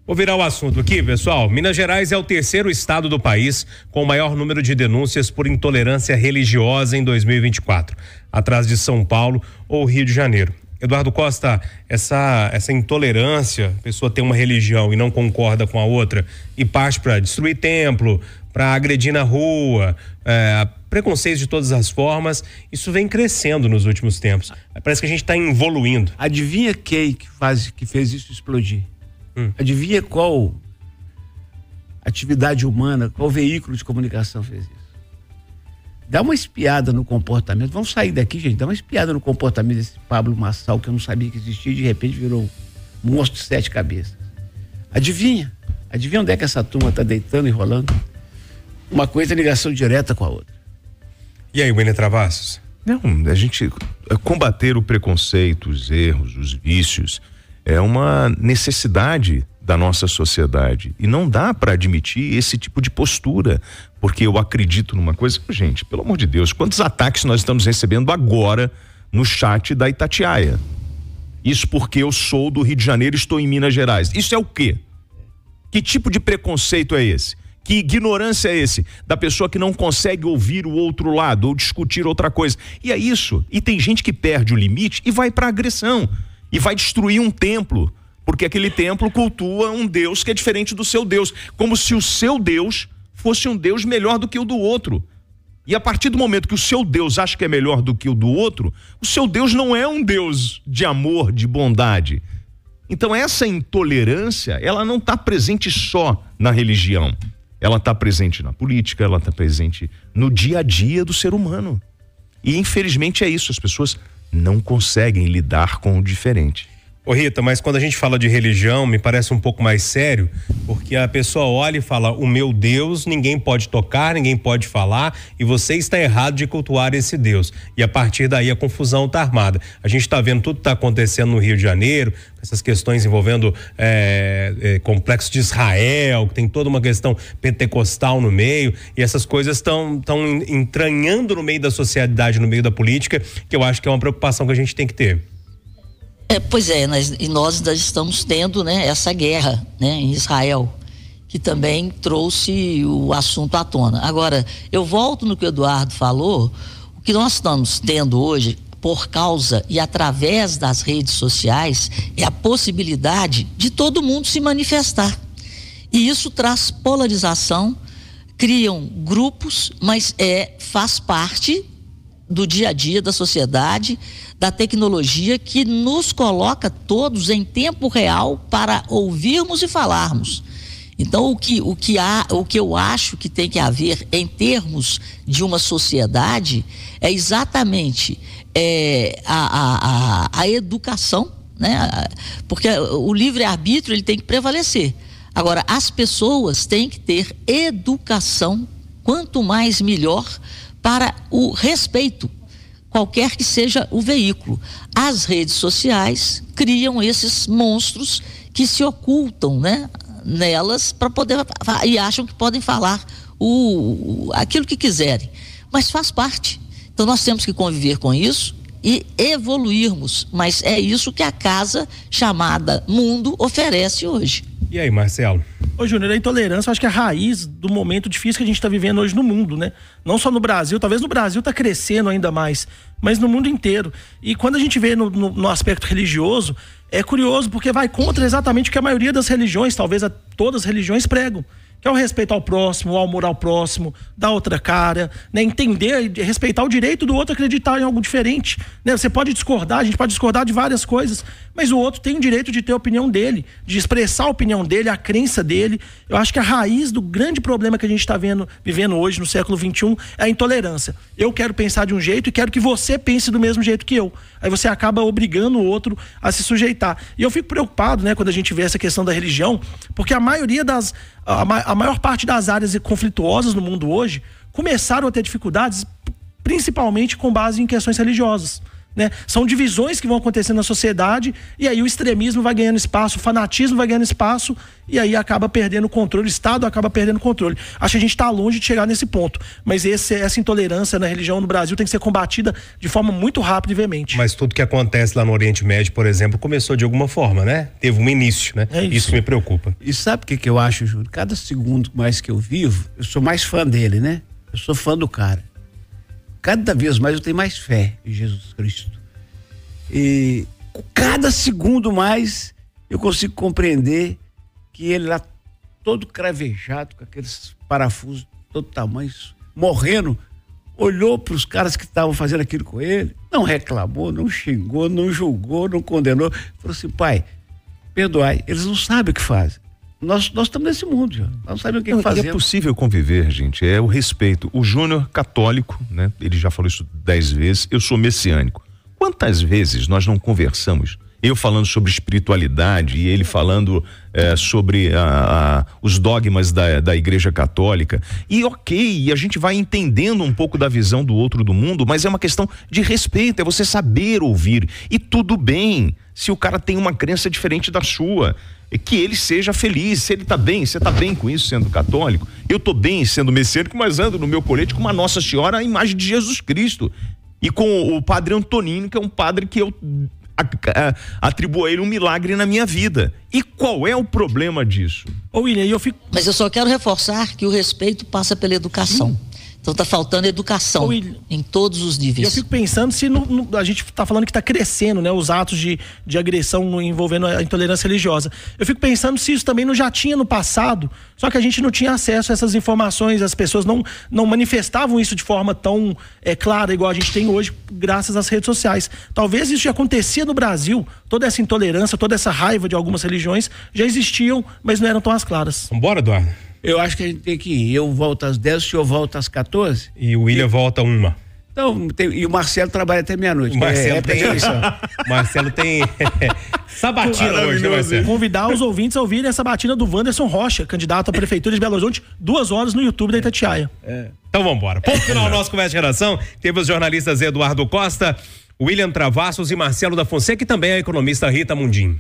Vou virar o assunto aqui, pessoal. Minas Gerais é o terceiro estado do país com o maior número de denúncias por intolerância religiosa em 2024, atrás de São Paulo ou Rio de Janeiro. Eduardo Costa, essa intolerância, a pessoa tem uma religião e não concorda com a outra e parte para destruir templo, para agredir na rua, preconceitos de todas as formas, isso vem crescendo nos últimos tempos. Parece que a gente está evoluindo. Adivinha quem que fez isso explodir? Adivinha qual atividade humana, qual veículo de comunicação fez isso? Dá uma espiada no comportamento. Vamos sair daqui, gente. Dá uma espiada no comportamento desse Pablo Marçal, que eu não sabia que existia e de repente virou um monstro de 7 cabeças. Adivinha onde é que essa turma está deitando e rolando? Uma coisa é ligação direta com a outra. E aí, William Travassos? Não, a gente combater o preconceito, os erros, os vícios é uma necessidade da nossa sociedade e não dá para admitir esse tipo de postura, porque eu acredito numa coisa, gente, pelo amor de Deus, quantos ataques nós estamos recebendo agora no chat da Itatiaia? Isso porque eu sou do Rio de Janeiro e estou em Minas Gerais. Isso é o quê? Que tipo de preconceito é esse? Que ignorância é esse? Da pessoa que não consegue ouvir o outro lado ou discutir outra coisa. E é isso. E tem gente que perde o limite e vai para agressão. E vai destruir um templo, porque aquele templo cultua um Deus que é diferente do seu Deus, como se o seu Deus fosse um Deus melhor do que o do outro. E a partir do momento que o seu Deus acha que é melhor do que o do outro, o seu Deus não é um Deus de amor, de bondade. Então essa intolerância, ela não está presente só na religião, ela está presente na política, ela está presente no dia a dia do ser humano. E infelizmente é isso, as pessoas não conseguem lidar com o diferente. Ô Rita, mas quando a gente fala de religião, me parece um pouco mais sério, porque a pessoa olha e fala, o meu Deus ninguém pode tocar, ninguém pode falar, e você está errado de cultuar esse Deus. E a partir daí a confusão está armada. A gente está vendo tudo que está acontecendo no Rio de Janeiro, essas questões envolvendo complexo de Israel, que tem toda uma questão pentecostal no meio, e essas coisas estão entranhando no meio da sociedade, no meio da política, que eu acho que é uma preocupação que a gente tem que ter. Pois é, nós ainda estamos tendo, né, essa guerra, né, em Israel, que também trouxe o assunto à tona. Agora, eu volto no que o Eduardo falou, o que nós estamos tendo hoje, por causa e através das redes sociais, é a possibilidade de todo mundo se manifestar. E isso traz polarização, criam grupos, mas faz parte do dia a dia da sociedade, da tecnologia que nos coloca todos em tempo real para ouvirmos e falarmos. Então o que eu acho que tem que haver em termos de uma sociedade é exatamente a educação, né? Porque o livre-arbítrio ele tem que prevalecer. Agora, as pessoas têm que ter educação, quanto mais melhor, para o respeito, qualquer que seja o veículo. As redes sociais criam esses monstros que se ocultam, né, nelas para poder, e acham que podem falar aquilo que quiserem, mas faz parte. Então nós temos que conviver com isso e evoluirmos, mas é isso que a casa chamada mundo oferece hoje. E aí, Marcelo? Ô Júnior, a intolerância eu acho que é a raiz do momento difícil que a gente está vivendo hoje no mundo, né? Não só no Brasil, talvez no Brasil está crescendo ainda mais, mas no mundo inteiro. E quando a gente vê no aspecto religioso, é curioso porque vai contra exatamente o que a maioria das religiões, talvez todas as religiões pregam, que é o respeito ao próximo, o amor ao próximo, da outra cara, né? Entender e respeitar o direito do outro a acreditar em algo diferente, né? Você pode discordar, a gente pode discordar de várias coisas, mas o outro tem o direito de ter a opinião dele, de expressar a opinião dele, a crença dele. Eu acho que a raiz do grande problema que a gente está vivendo hoje no século XXI é a intolerância. Eu quero pensar de um jeito e quero que você pense do mesmo jeito que eu. Aí você acaba obrigando o outro a se sujeitar. E eu fico preocupado, né, quando a gente vê essa questão da religião, porque a maior parte das áreas conflituosas no mundo hoje começaram a ter dificuldades principalmente com base em questões religiosas, né? São divisões que vão acontecendo na sociedade e aí o extremismo vai ganhando espaço, o fanatismo vai ganhando espaço e aí acaba perdendo o controle, o Estado acaba perdendo o controle. Acho que a gente está longe de chegar nesse ponto, mas essa intolerância na religião no Brasil tem que ser combatida de forma muito rápida e veemente. Mas tudo que acontece lá no Oriente Médio, por exemplo, começou de alguma forma, né? Teve um início, né? Isso me preocupa. E sabe o que eu acho, Júlio? Cada segundo mais que eu vivo, eu sou mais fã dele, né? Eu sou fã do cara. Cada vez mais eu tenho mais fé em Jesus Cristo. E cada segundo mais eu consigo compreender que ele lá todo cravejado, com aqueles parafusos todo tamanho, morrendo, olhou para os caras que estavam fazendo aquilo com ele, não reclamou, não xingou, não julgou, não condenou. Falou assim: pai, perdoai, eles não sabem o que fazem. Nós estamos nesse mundo, já. Nós não sabemos o que fazemos. É possível conviver, gente, é o respeito. O Júnior, católico, né? Ele já falou isso 10 vezes, eu sou messiânico. Quantas vezes nós não conversamos? Eu falando sobre espiritualidade e ele falando sobre os dogmas da Igreja Católica. E ok, a gente vai entendendo um pouco da visão do outro do mundo, mas é uma questão de respeito, é você saber ouvir. E tudo bem se o cara tem uma crença diferente da sua. Que ele seja feliz, se ele tá bem, você tá bem com isso sendo católico, eu tô bem sendo messiânico, mas ando no meu colete com uma Nossa Senhora, a imagem de Jesus Cristo, e com o padre Antonino, que é um padre que eu atribuo a ele um milagre na minha vida. E qual é o problema disso? Ô William, Mas eu só quero reforçar que o respeito passa pela educação. Então tá faltando educação em todos os níveis. Eu fico pensando se a gente tá falando que tá crescendo, né, os atos de agressão envolvendo a intolerância religiosa. Eu fico pensando se isso também não já tinha no passado, só que a gente não tinha acesso a essas informações, as pessoas não manifestavam isso de forma tão clara igual a gente tem hoje, graças às redes sociais. Talvez isso já acontecia no Brasil, toda essa intolerância, toda essa raiva de algumas religiões já existiam, mas não eram tão as claras. Vambora, Eduardo? Eu acho que a gente tem que ir. Eu volto às 10, o senhor volta às 14. E o William volta 1. Então, e o Marcelo trabalha até meia-noite. Marcelo tem sabatina hoje, né, Marcelo? Convidar os ouvintes a ouvirem essa batina do Wanderson Rocha, candidato à Prefeitura de Belo Horizonte, 2 horas no YouTube da Itatiaia. Então vambora. Ponto final do nosso Conversa de Geração. Teve os jornalistas Eduardo Costa, William Travassos e Marcelo da Fonseca, e também a economista Rita Mundim.